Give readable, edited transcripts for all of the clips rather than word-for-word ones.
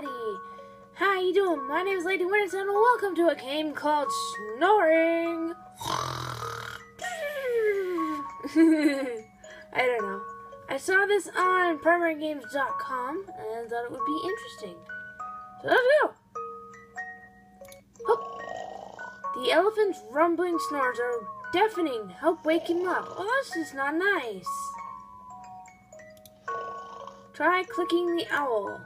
everybody! How you doing? My name is Lady Winterson and welcome to a game called Snoring! I don't know. I saw this on PrimaryGames.com and thought it would be interesting. So let's go! Oh. The elephant's rumbling snores are deafening. Help wake him up. Oh, that's just not nice. Try clicking the owl.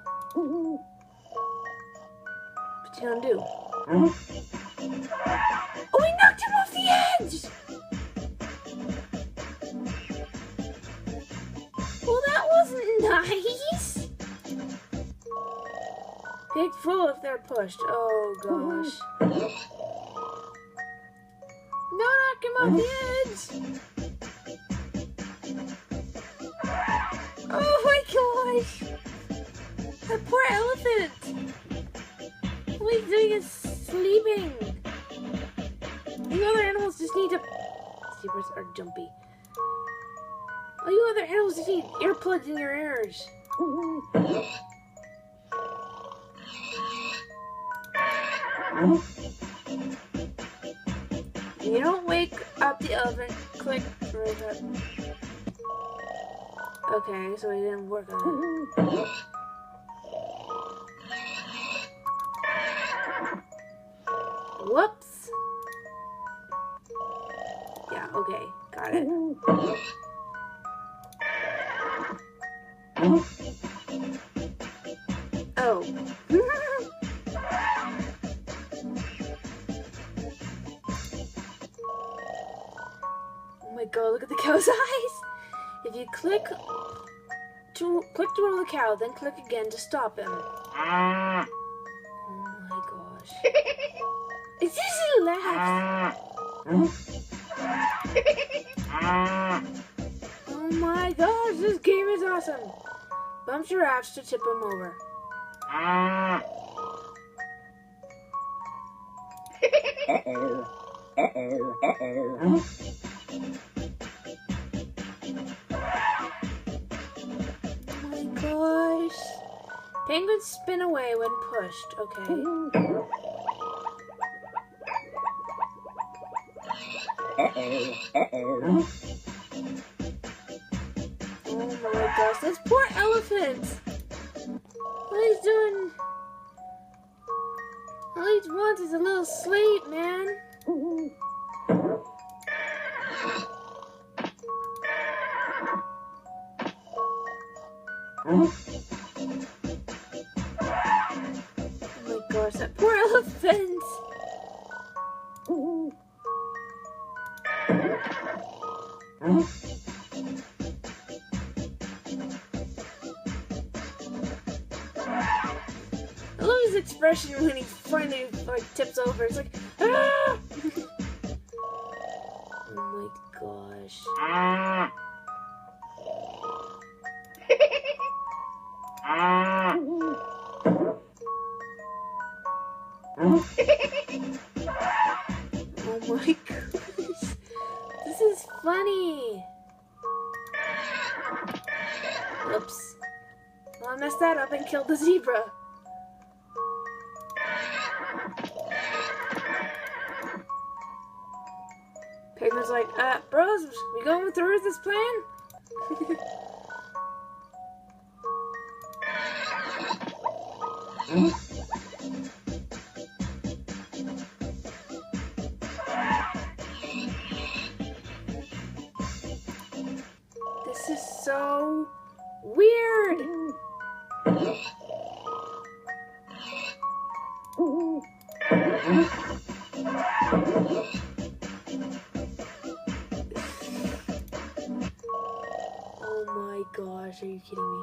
What's he gonna do? Oh, he knocked him off the edge! Well, that wasn't nice. Pigs roll if they're pushed. Oh, gosh. No, knock him off the edge! Oh my gosh! That poor elephant! All he's doing is sleeping! You other animals just need to... Sleepers are jumpy. All you other animals just need earplugs in your ears. If you don't wake up the elephant, click right up. Okay, so it didn't work on it. Whoops. Yeah, okay, got it. Oh. Oh my god, look at the cow's eyes. If you click to roll the cow, then click again to stop him. Oh my gosh. It's just a laugh. Oh my gosh, this game is awesome. Bump giraffes to tip him over. Gosh. Penguins spin away when pushed. Okay. Oh my gosh, this poor elephant. What he's doing? All he wants is a little sleep, man. Oh my gosh, that poor elephant! I love his expression when he finally tips over. It's like, ah! Oh my gosh. Oh my gosh. This is funny. Oops. Well, I messed that up and killed the zebra. Penguin's like, bros, we going through with this plan? This is so weird. Oh my gosh, are you kidding me?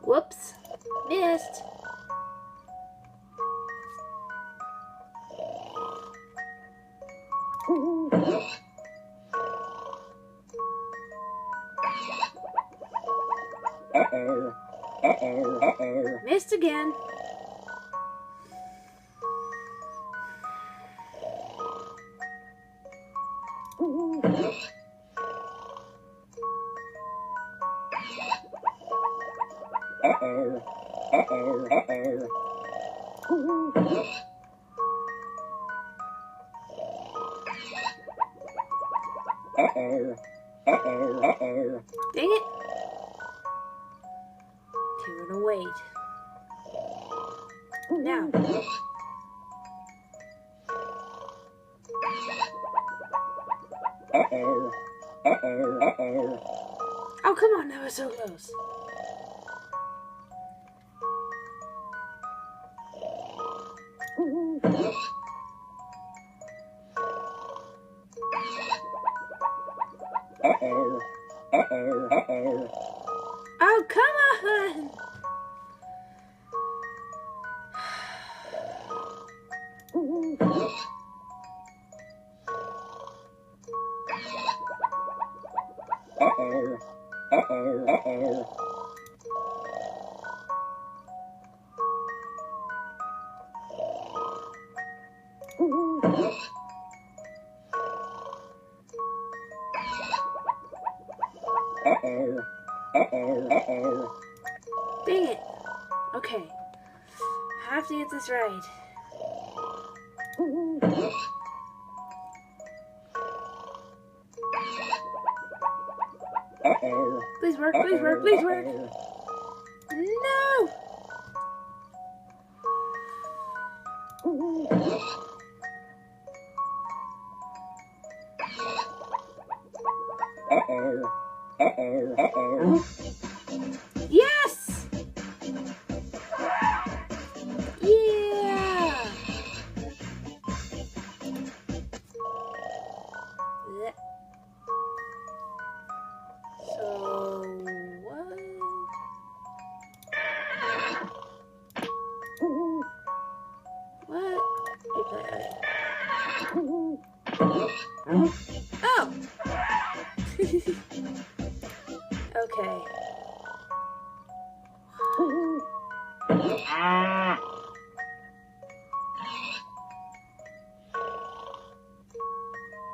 Whoops. Missed. Missed again. Dang it. Okay, we're gonna wait. Now. Oh, come on, that was so close. Oh, come on! Dang it. Okay. I have to get this right. Please work, please work, please work. No! Yes! Yeah! So, what? What? Oh! Okay.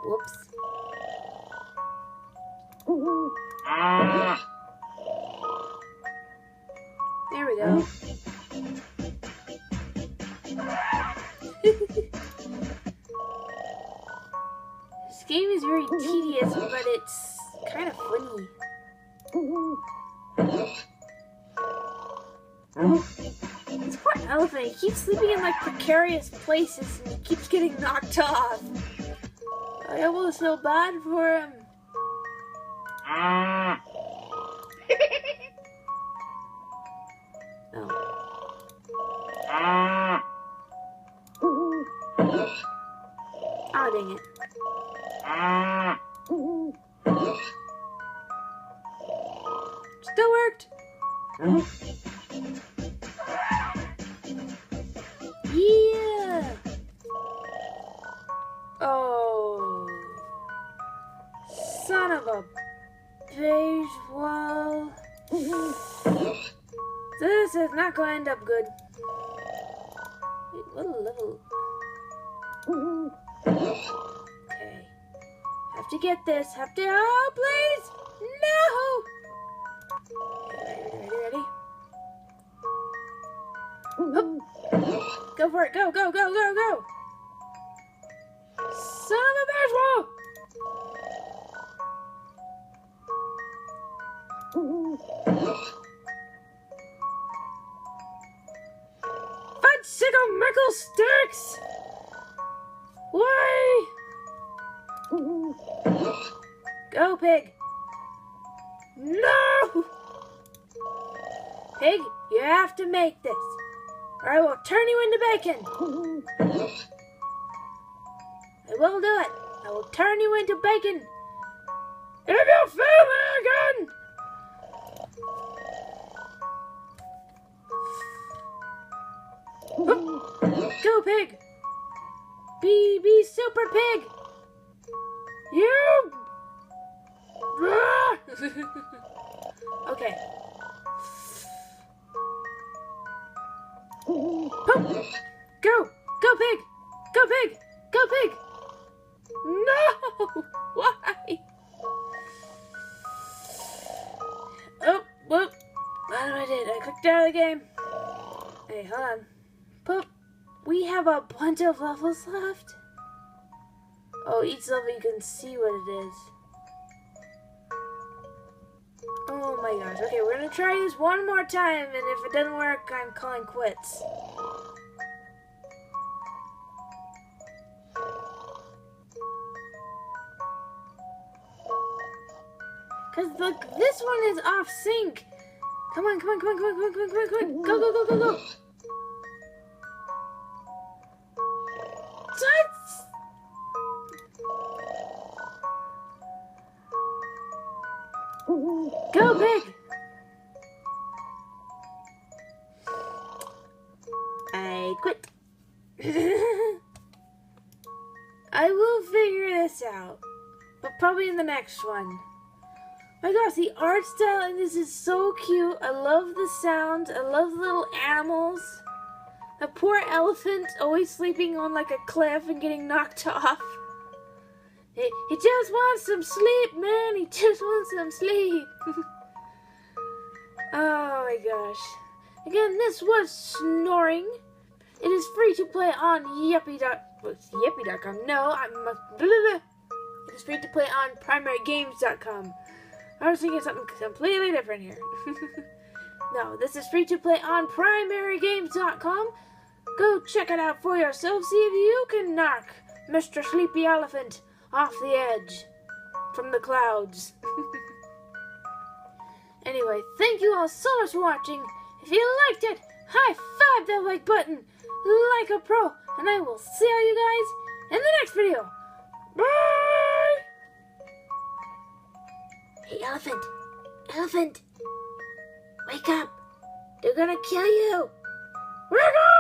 Whoops. There we go. This game is very tedious, but it's kind of funny. This poor elephant, he keeps sleeping in like precarious places and he keeps getting knocked off. I almost feel bad for him. Oh. Oh, dang it. Still worked. Yeah. Oh. Son of a beige wall. This is not going to end up good. Wait, what level? Okay. Have to get this. Have to. Oh, please! No! Ready? Oh. Go for it. Go, go, go, go, go! Son of a beige wall! Fudgesicle Mickle sticks! Why? Go, pig! No! Pig, you have to make this, or I will turn you into bacon! I will do it! I will turn you into bacon! If you fail me again! Go, pig! Be super pig! You! Okay. Poop! Go! Go pig! Go pig! Go pig! No! Why? Oh, whoop. What did I do? I clicked out of the game. Hey, hold on. Poop. We have a bunch of levels left. Oh, each level you can see what it is. Oh my gosh. Okay, we're gonna try this one more time, and if it doesn't work, I'm calling quits. Cause look, this one is off sync. Come on, come on, come on, come on, come on, come on, come on, come on. Go, go, go, go, go. Go big. I quit. I will figure this out, but probably in the next one. My gosh, the art style in this is so cute. I love the sound. I love the little animals. The poor elephant always sleeping on like a cliff and getting knocked off. He just wants some sleep, man. He just wants some sleep. Oh my gosh. Again, this was Snoring. It is free to play on Yippee.com. No, it is free to play on PrimaryGames.com. I was thinking something completely different here. No, this is free to play on PrimaryGames.com. Go check it out for yourself. See if you can knock Mr. Sleepy Elephant off the edge from the clouds. Anyway, thank you all so much for watching. If you liked it, high five that like button like a pro, and I will see all you guys in the next video. Bye! Hey, elephant! Elephant! Wake up! They're gonna kill you! Wake up!